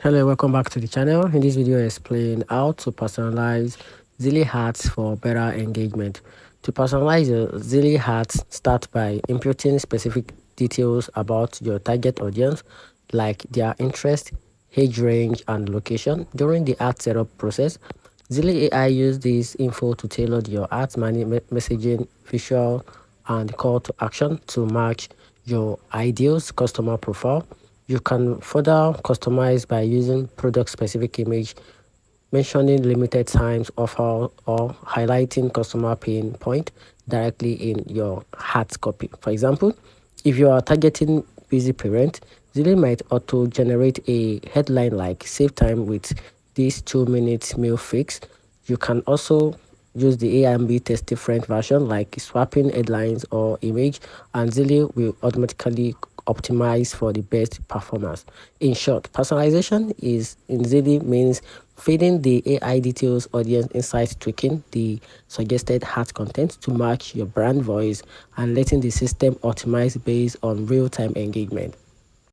Hello, welcome back to the channel. In this video, I explain how to personalize Zeely ads for better engagement. To personalize your Zeely ads, start by inputting specific details about your target audience, like their interest, age range, and location. During the ad setup process, Zeely AI use this info to tailor your ads messaging, visual, and call to action to match your ideal customer profile. You can further customize by using product-specific image, mentioning limited times offer, or highlighting customer pain point directly in your ad copy. For example, if you are targeting busy parent, Zilly might auto-generate a headline like "Save time with this 2-minute meal fix." You can also use the A&B test different version like swapping headlines or image, and Zilly will automatically optimize for the best performance. In short, personalization is in Zeely means feeding the AI details, audience insights, tweaking the suggested ad content to match your brand voice, and letting the system optimize based on real-time engagement.